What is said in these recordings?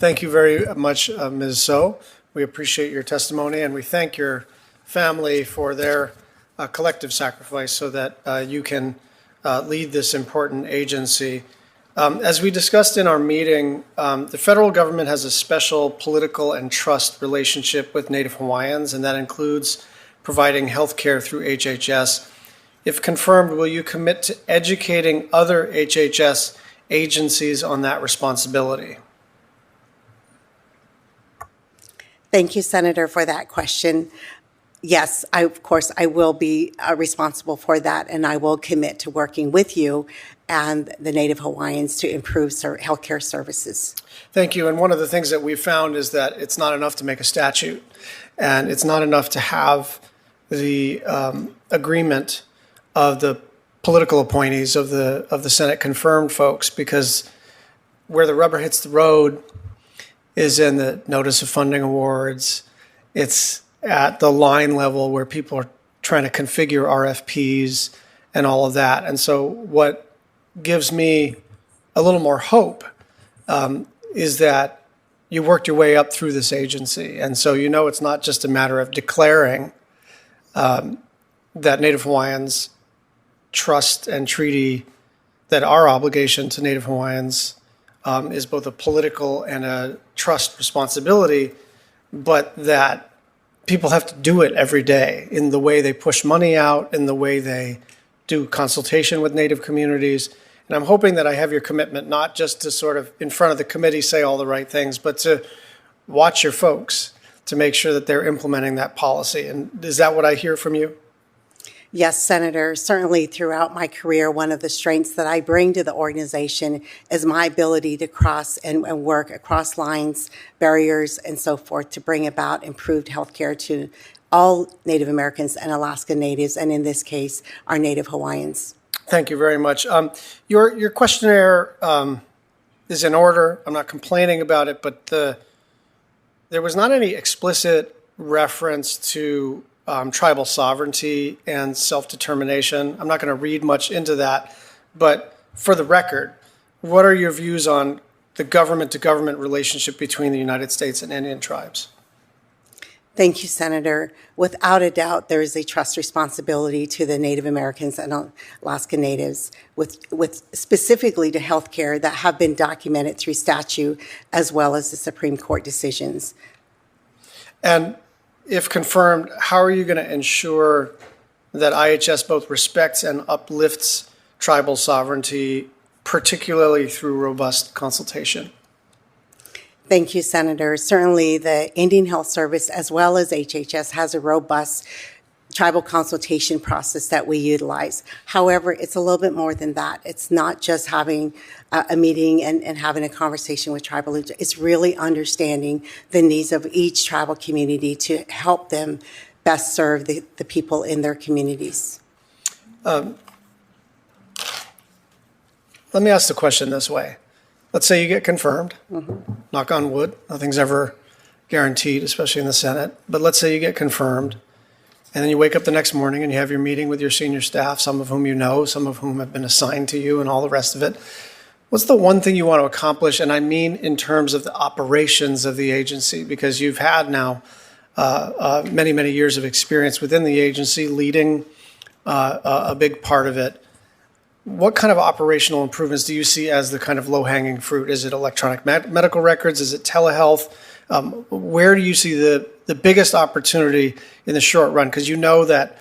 Thank you very much, Ms. Tso. We appreciate your testimony, and we thank your family for their collective sacrifice so that you can lead this important agency. As we discussed in our meeting, the federal government has a special political and trust relationship with Native Hawaiians, and that includes providing health care through HHS. If confirmed, will you commit to educating other HHS agencies on that responsibility? Thank you, Senator, for that question. Yes, of course, I will be responsible for that, and I will commit to working with you and the Native Hawaiians to improve healthcare services. Thank you. And one of the things that we've found is that it's not enough to make a statute, and it's not enough to have the agreement of the political appointees of the Senate confirmed folks, because where the rubber hits the road is in the notice of funding awards. It's at the line level where people are trying to configure RFPs and all of that. And so what gives me a little more hope is that you worked your way up through this agency. And so you know it's not just a matter of declaring that Native Hawaiians trust and treaty, that our obligation to Native Hawaiians is both a political and a trust responsibility, but that people have to do it every day in the way they push money out, in the way they do consultation with Native communities. And I'm hoping that I have your commitment, not just to sort of in front of the committee say all the right things, but to watch your folks to make sure that they're implementing that policy. And is that what I hear from you? Yes, Senator. Certainly throughout my career, one of the strengths that I bring to the organization is my ability to cross and work across lines, barriers, and so forth to bring about improved health care to all Native Americans and Alaska Natives, and in this case, our Native Hawaiians. Thank you very much. Your questionnaire is in order. I'm not complaining about it, but there was not any explicit reference to tribal sovereignty and self-determination. I'm not going to read much into that, but for the record, what are your views on the government-to-government relationship between the United States and Indian tribes? Thank you, Senator. Without a doubt, there is a trust responsibility to the Native Americans and Alaska Natives with specifically to health care that have been documented through statute as well as the Supreme Court decisions. And if confirmed, how are you going to ensure that IHS both respects and uplifts tribal sovereignty, particularly through robust consultation? Thank you, Senator. Certainly, the Indian Health Service, as well as HHS, has a robust tribal consultation process that we utilize. However, it's a little bit more than that. It's not just having a meeting and having a conversation with tribal leaders. It's really understanding the needs of each tribal community to help them best serve the people in their communities. Let me ask the question this way. Let's say you get confirmed, knock on wood, nothing's ever guaranteed, especially in the Senate, but let's say you get confirmed, and then you wake up the next morning and you have your meeting with your senior staff, some of whom you know, some of whom have been assigned to you and all the rest of it. What's the one thing you want to accomplish? And I mean in terms of the operations of the agency, because you've had now many, many years of experience within the agency leading a big part of it. What kind of operational improvements do you see as the kind of low-hanging fruit? Is it electronic medical records? Is it telehealth? Where do you see the biggest opportunity in the short run? Because you know that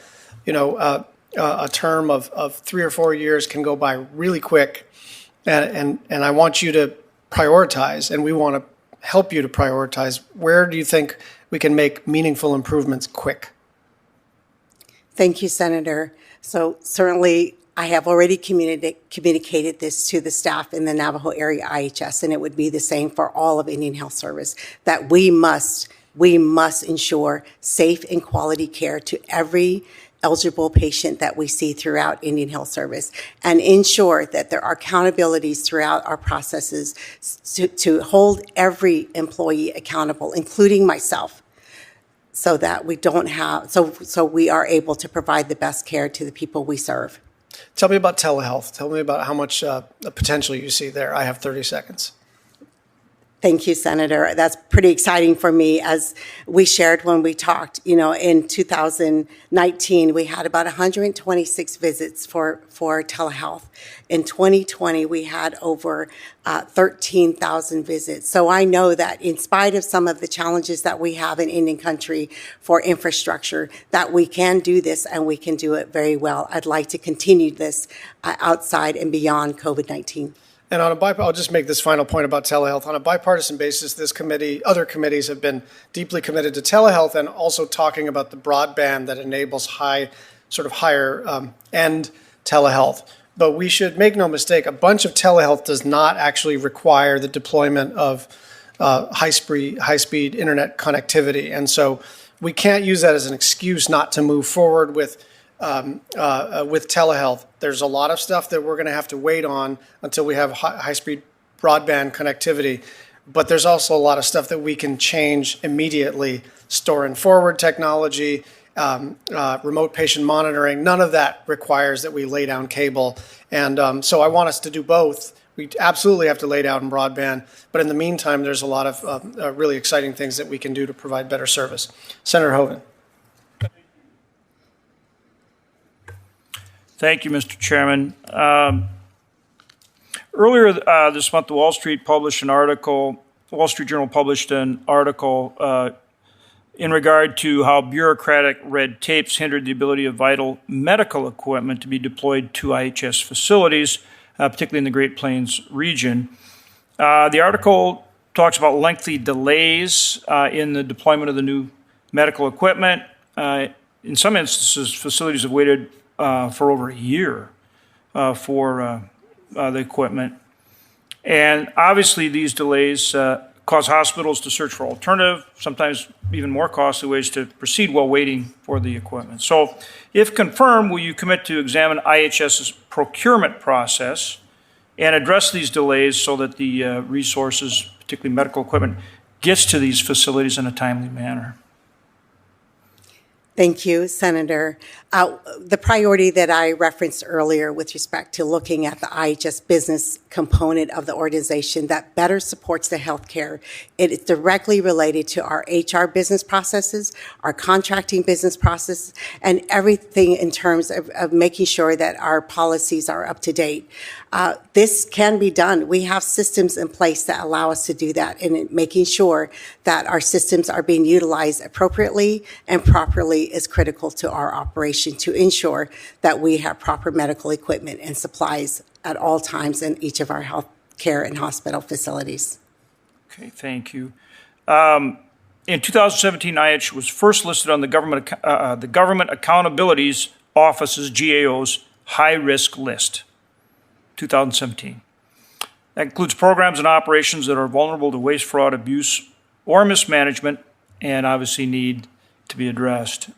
a term of 3 or 4 years can go by really quick, and I want you to prioritize, and we want to help you to prioritize. Where do you think we can make meaningful improvements quick? Thank you, Senator. So certainly, I have already communicated this to the staff in the Navajo area IHS, and it would be the same for all of Indian Health Service, that we must ensure safe and quality care to every eligible patient that we see throughout Indian Health Service, and ensure that there are accountabilities throughout our processes to hold every employee accountable, including myself, so that we don't have, so we are able to provide the best care to the people we serve. Tell me about telehealth. Tell me about how much potential you see there. I have 30 seconds. Thank you, Senator. That's pretty exciting for me. As we shared when we talked, in 2019, we had about 126 visits for telehealth. In 2020, we had over 13,000 visits. So I know that in spite of some of the challenges that we have in Indian country for infrastructure, that we can do this and we can do it very well. I'd like to continue this outside and beyond COVID-19. And I'll just make this final point about telehealth. On a bipartisan basis, this committee, other committees have been deeply committed to telehealth and also talking about the broadband that enables higher end telehealth. But we should make no mistake, a bunch of telehealth does not actually require the deployment of high-speed internet connectivity. And so we can't use that as an excuse not to move forward with telehealth. There's a lot of stuff that we're going to have to wait on until we have high-speed broadband connectivity. But there's also a lot of stuff that we can change immediately. Store and forward technology, remote patient monitoring. None of that requires that we lay down cable. And so I want us to do both. We absolutely have to lay down broadband. But in the meantime, there's a lot of really exciting things that we can do to provide better service. Senator Hoeven. Thank you, Mr. Chairman. Earlier this month, the Wall Street Journal published an article in regard to how bureaucratic red tapes hindered the ability of vital medical equipment to be deployed to IHS facilities, particularly in the Great Plains region. The article talks about lengthy delays in the deployment of the new medical equipment. In some instances, facilities have waited for over a year for the equipment. And obviously these delays cause hospitals to search for alternative, sometimes even more costly ways to proceed while waiting for the equipment. So if confirmed, will you commit to examine IHS's procurement process and address these delays so that the resources, particularly medical equipment, gets to these facilities in a timely manner? Thank you, Senator. The priority that I referenced earlier with respect to looking at the IHS business component of the organization that better supports the healthcare, it is directly related to our HR business processes, our contracting business processes, and everything in terms of making sure that our policies are up to date. This can be done. We have systems in place that allow us to do that, and making sure that our systems are being utilized appropriately and properly is critical to our operation to ensure that we have proper medical equipment and supplies at all times in each of our health care and hospital facilities. Okay, thank you. In 2017, IH was first listed on the Government Accountability Office's GAO's high-risk list, 2017. That includes programs and operations that are vulnerable to waste, fraud, abuse, or mismanagement, and obviously need to be addressed.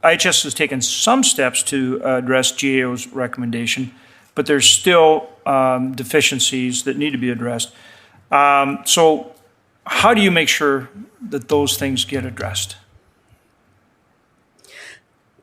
IHS has taken some steps to address GAO's recommendation, but there's still deficiencies that need to be addressed. So how do you make sure that those things get addressed?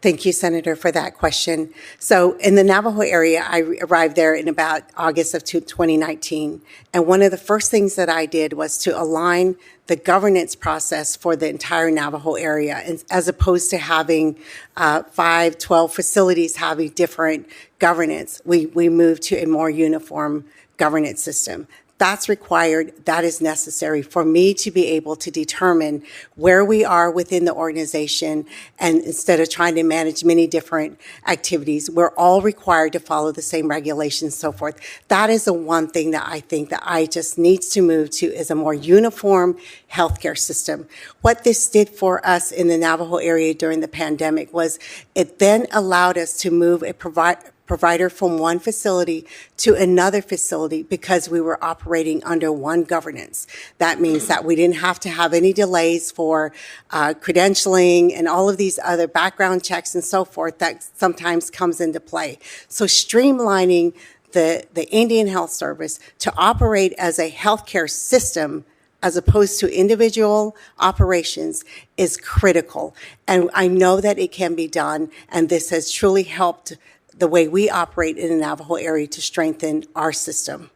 Thank you, Senator, for that question. So in the Navajo area, I arrived there in about August of 2019. And one of the first things that I did was to align the governance process for the entire Navajo area, as opposed to having 5, 12 facilities having different governance. We moved to a more uniform governance system. That's required, that is necessary for me to be able to determine where we are within the organization, and instead of trying to manage many different activities, we're all required to follow the same regulations and so forth. That is the one thing that I think that I just needs to move to, is a more uniform healthcare system. What this did for us in the Navajo area during the pandemic was it then allowed us to move a provider from one facility to another facility because we were operating under one governance. That means that we didn't have to have any delays for credentialing and all of these other background checks and so forth that sometimes comes into play. So streamlining the Indian Health Service to operate as a healthcare system as opposed to individual operations is critical. And I know that it can be done, and this has truly helped the way we operate in the Navajo area to strengthen our system.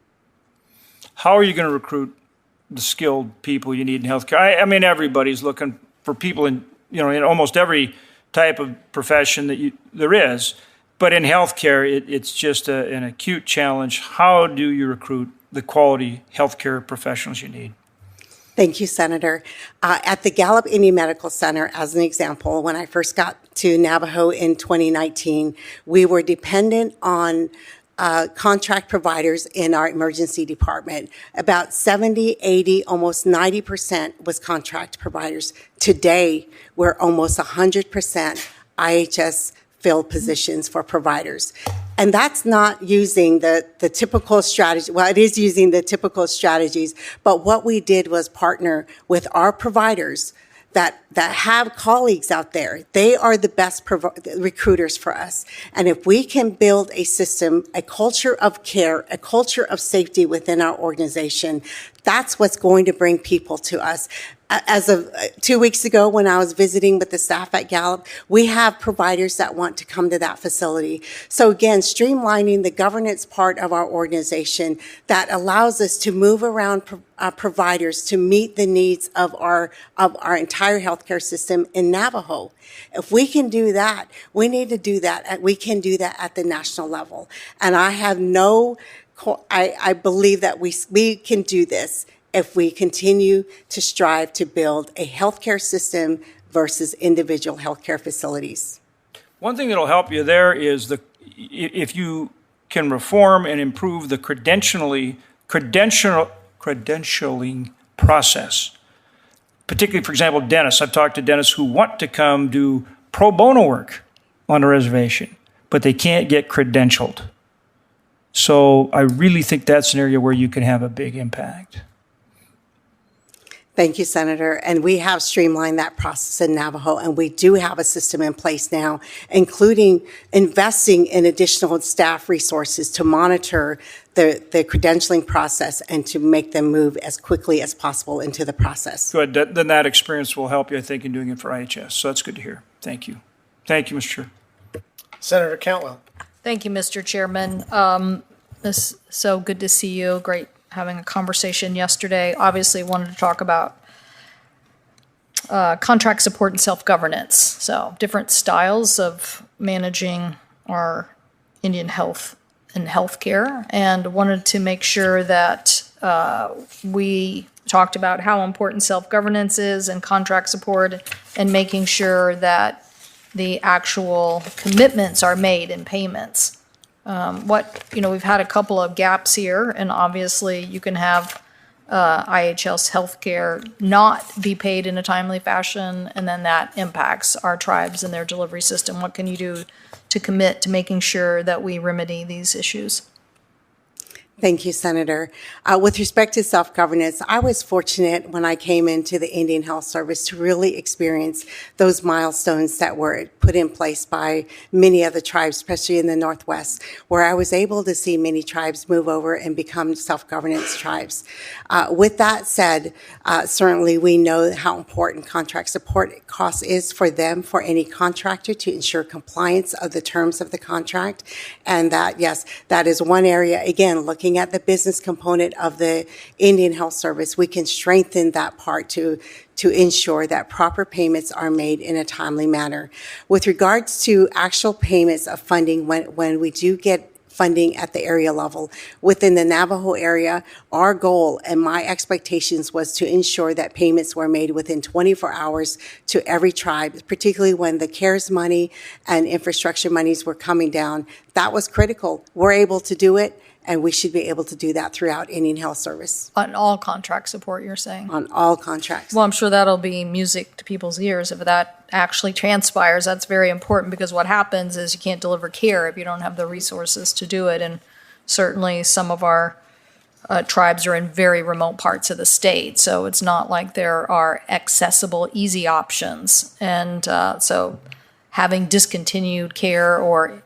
how are you going to recruit the skilled people you need in healthcare? I mean, everybody's looking for people in almost every type of profession that there is, but in healthcare, it's just an acute challenge. How do you recruit the quality healthcare professionals you need? Thank you, Senator. At the Gallup Indian Medical Center, as an example, when I first got to Navajo in 2019, we were dependent on contract providers in our emergency department. About 70, 80, almost 90% was contract providers. Today, we're almost 100% IHS filled positions for providers. And that's not using the typical strategy. Well, it is using the typical strategies, but what we did was partner with our providers that have colleagues out there. They are the best recruiters for us. And if we can build a system, a culture of care, a culture of safety within our organization, that's what's going to bring people to us. As of 2 weeks ago, when I was visiting with the staff at Gallup, we have providers that want to come to that facility. So again, streamlining the governance part of our organization that allows us to move around providers to meet the needs of our entire healthcare system in Navajo. If we can do that, we need to do that. We can do that at the national level. And I believe that we can do this if we continue to strive to build a healthcare system versus individual healthcare facilities. One thing that'll help you there is if you can reform and improve the credentialing process. Particularly, for example, dentists. I've talked to dentists who want to come do pro bono work on a reservation, but they can't get credentialed. So I really think that's an area where you can have a big impact. Thank you, Senator. And we have streamlined that process in Navajo, and we do have a system in place now, including investing in additional staff resources to monitor the credentialing process and to make them move as quickly as possible into the process. Good. Then that experience will help you, I think, in doing it for IHS. So that's good to hear. Thank you. Thank you, Mr. Chair. Senator Cantwell. Thank you, Mr. Chairman. It's so good to see you. Great having a conversation yesterday. Obviously wanted to talk about contract support and self-governance. So different styles of managing our Indian health and healthcare, and wanted to make sure that we talked about how important self-governance is and contract support, and making sure that the actual commitments are made in payments. We've had a couple of gaps here, and obviously you can have IHS healthcare not be paid in a timely fashion, and then that impacts our tribes and their delivery system. What can you do to commit to making sure that we remedy these issues? Thank you, Senator. With respect to self-governance, I was fortunate when I came into the Indian Health Service to really experience those milestones that were put in place by many other tribes, especially in the Northwest, where I was able to see many tribes move over and become self-governance tribes. With that said, certainly we know how important contract support cost is for them, for any contractor, to ensure compliance of the terms of the contract. And that, yes, that is one area, again, looking at the business component of the Indian Health Service, we can strengthen that part to ensure that proper payments are made in a timely manner. With regards to actual payments of funding, when we do get funding at the area level, within the Navajo area, our goal and my expectations was to ensure that payments were made within 24 hours to every tribe, particularly when the CARES money and infrastructure monies were coming down. That was critical. We're able to do it, and we should be able to do that throughout Indian Health Service. On all contract support, you're saying? On all contracts. Well, I'm sure that'll be music to people's ears if that actually transpires. That's very important, because what happens is you can't deliver care if you don't have the resources to do it. And certainly some of our tribes are in very remote parts of the state, so it's not like there are accessible, easy options. And so having discontinued care or,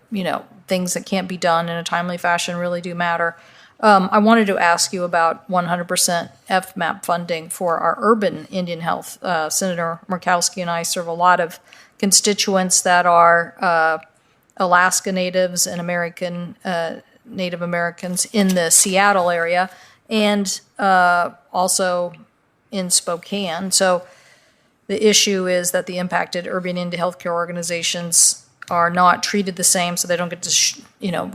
things that can't be done in a timely fashion really do matter. I wanted to ask you about 100% FMAP funding for our urban Indian health. Senator Murkowski and I serve a lot of constituents that are Alaska Natives and Native Americans in the Seattle area. and also in Spokane. So the issue is that the impacted urban Indian healthcare organizations are not treated the same, so they don't get to,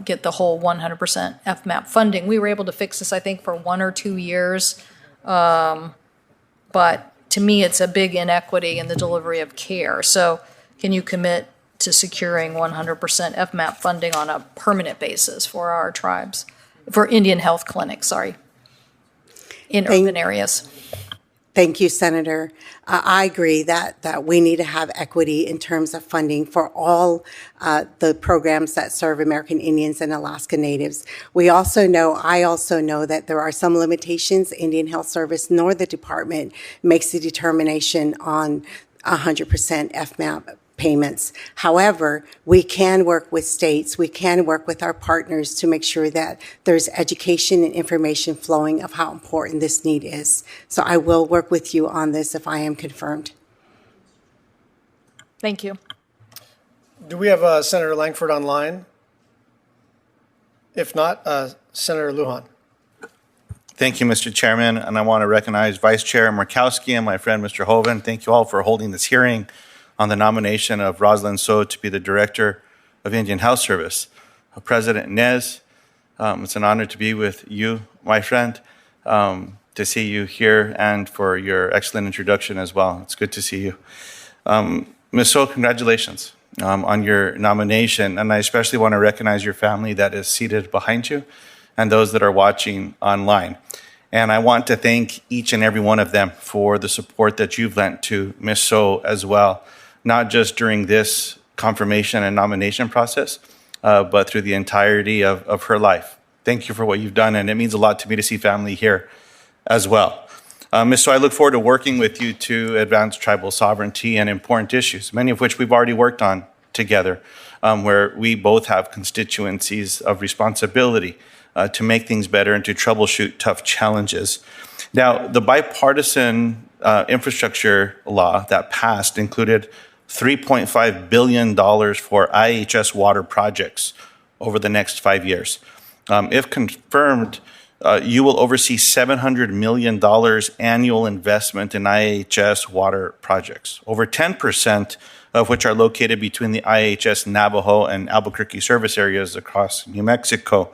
get the whole 100% FMAP funding. We were able to fix this, I think, for 1 or 2 years, but to me, it's a big inequity in the delivery of care. So can you commit to securing 100% FMAP funding on a permanent basis for our tribes, for Indian health clinics, in urban areas? Thank you, Senator. I agree that we need to have equity in terms of funding for all the programs that serve American Indians and Alaska Natives. I also know that there are some limitations. Indian Health Service nor the department makes the determination on 100% FMAP payments. However, we can work with states, we can work with our partners to make sure that there's education and information flowing of how important this need is. So I will work with you on this if I am confirmed. Thank you. Do we have Senator Langford online? If not, Senator Lujan. Thank you, Mr. Chairman, and I want to recognize Vice Chair Murkowski and my friend, Mr. Hoven. Thank you all for holding this hearing on the nomination of Roselyn Tso to be the Director of Indian Health Service. President Nez, it's an honor to be with you, my friend, to see you here and for your excellent introduction as well. It's good to see you. Ms. Tso, congratulations on your nomination, and I especially want to recognize your family that is seated behind you and those that are watching online. And I want to thank each and every one of them for the support that you've lent to Ms. Tso as well, not just during this confirmation and nomination process, but through the entirety of her life. Thank you for what you've done, and it means a lot to me to see family here as well. Ms. Tso, I look forward to working with you to advance tribal sovereignty and important issues, many of which we've already worked on together, where we both have constituencies of responsibility to make things better and to troubleshoot tough challenges. Now, the bipartisan infrastructure law that passed included $3.5 billion for IHS water projects over the next 5 years. If confirmed, you will oversee $700 million annual investment in IHS water projects, over 10% of which are located between the IHS Navajo and Albuquerque service areas across New Mexico.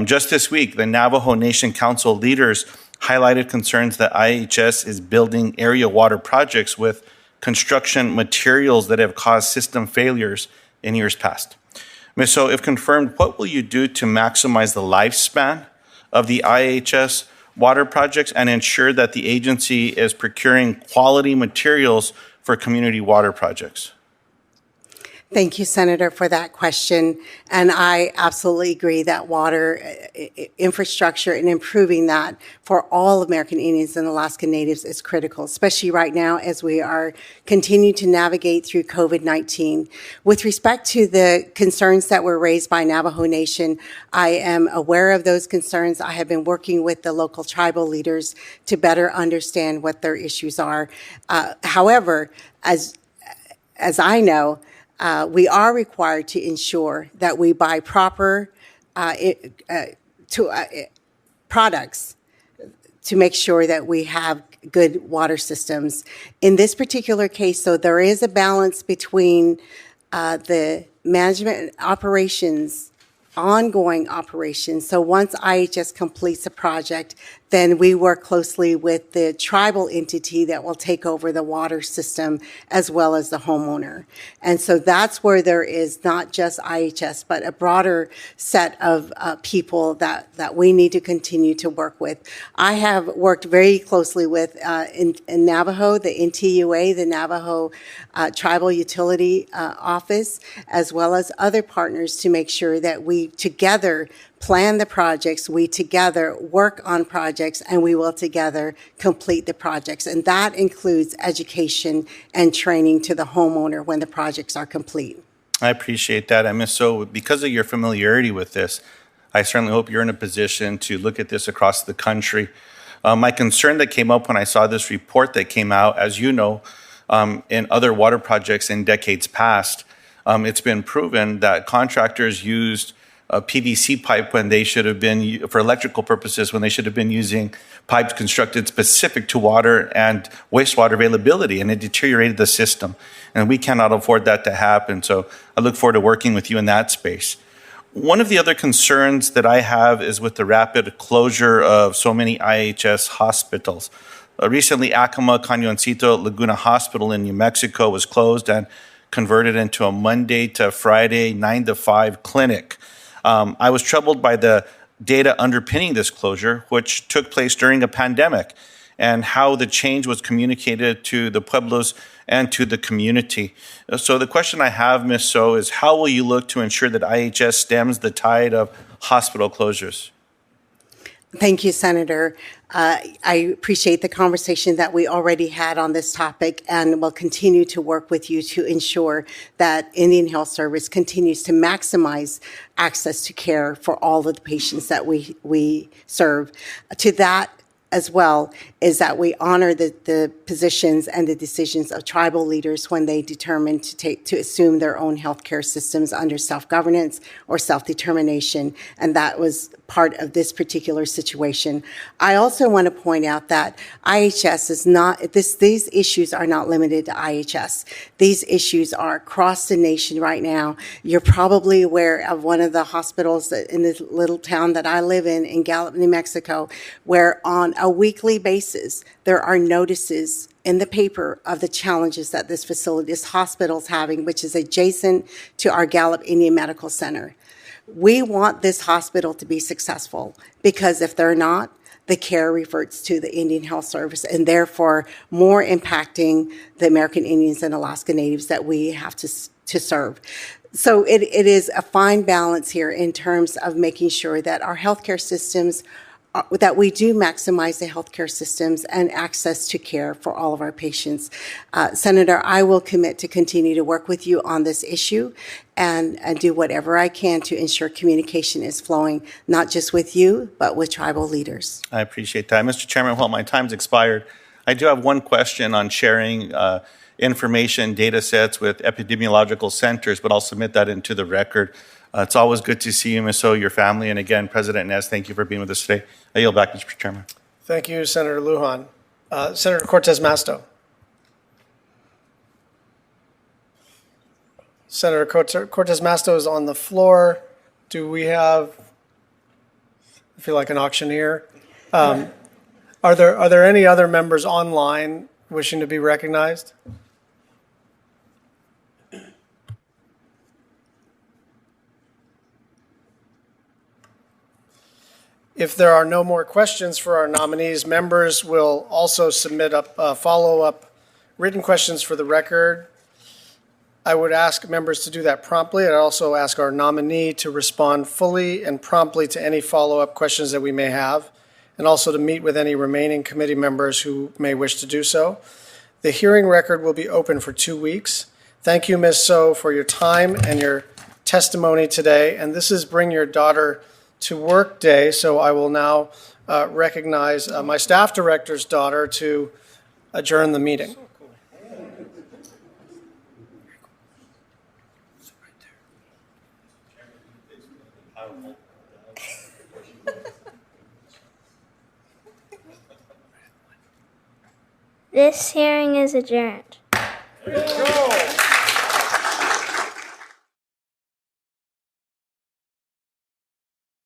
Just this week, the Navajo Nation Council leaders highlighted concerns that IHS is building area water projects with construction materials that have caused system failures in years past. Ms. Tso, if confirmed, what will you do to maximize the lifespan of the IHS water projects and ensure that the agency is procuring quality materials for community water projects? Thank you, Senator, for that question. And I absolutely agree that water infrastructure and improving that for all American Indians and Alaska Natives is critical, especially right now as we are continuing to navigate through COVID-19. With respect to the concerns that were raised by Navajo Nation, I am aware of those concerns. I have been working with the local tribal leaders to better understand what their issues are. However, as I know, we are required to ensure that we buy proper products to make sure that we have good water systems. In this particular case, so there is a balance between the management operations, ongoing operations. So once IHS completes a project, then we work closely with the tribal entity that will take over the water system as well as the homeowner. And so that's where there is not just IHS, but a broader set of people that we need to continue to work with. I have worked very closely with in Navajo, the NTUA, the Navajo Tribal Utility Office, as well as other partners to make sure that we together plan the projects, we together work on projects, and we will together complete the projects. And that includes education and training to the homeowner when the projects are complete. I appreciate that. And Ms. Tso, because of your familiarity with this, I certainly hope you're in a position to look at this across the country. My concern that came up when I saw this report that came out, as you know, in other water projects in decades past, it's been proven that contractors used a PVC pipe when they should have been, for electrical purposes, when they should have been using pipes constructed specific to water and wastewater availability, and it deteriorated the system. And we cannot afford that to happen. So I look forward to working with you in that space. One of the other concerns that I have is with the rapid closure of so many IHS hospitals. Recently, Acoma Cañoncito Laguna Hospital in New Mexico was closed and converted into a Monday to Friday 9 to 5 clinic. I was troubled by the data underpinning this closure, which took place during a pandemic, and how the change was communicated to the pueblos and to the community. So the question I have, Ms. Tso, is how will you look to ensure that IHS stems the tide of hospital closures? Thank you, Senator. I appreciate the conversation that we already had on this topic, and will continue to work with you to ensure that Indian Health Service continues to maximize access to care for all of the patients that we serve. To that as well is that we honor the positions and the decisions of tribal leaders when they determine to assume their own healthcare systems under self-governance or self-determination, and that was part of this particular situation. I also want to point out that IHS is not, these issues are not limited to IHS. These issues are across the nation right now. You're probably aware of one of the hospitals in this little town that I live in Gallup, New Mexico, where on a weekly basis, there are notices in the paper of the challenges that this facility, this hospital is having, which is adjacent to our Gallup Indian Medical Center. We want this hospital to be successful, because if they're not, the care reverts to the Indian Health Service, and therefore more impacting the American Indians and Alaska Natives that we have to serve. So it is a fine balance here in terms of making sure that our healthcare systems, that we do maximize the healthcare systems and access to care for all of our patients. Senator, I will commit to continue to work with you on this issue and do whatever I can to ensure communication is flowing, not just with you, but with tribal leaders. I appreciate that. Mr. Chairman, while my time's expired, I do have one question on sharing information, data sets with epidemiological centers, but I'll submit that into the record. It's always good to see you, Ms. Tso, your family, and again, President Nez, thank you for being with us today. I yield back, Mr. Chairman. Thank you, Senator Lujan. Senator Cortez Masto. Senator Cortez Masto is on the floor. Do we have, I feel like an auctioneer. Are there any other members online wishing to be recognized? If there are no more questions for our nominees, members will also submit follow-up written questions for the record. I would ask members to do that promptly. I'd also ask our nominee to respond fully and promptly to any follow-up questions that we may have, and also to meet with any remaining committee members who may wish to do so. The hearing record will be open for 2 weeks. Thank you, Ms. Tso, for your time and your testimony today. And this is Bring Your Daughter to Work Day, so I will now recognize my staff director's daughter to adjourn the meeting. This hearing is adjourned. Go!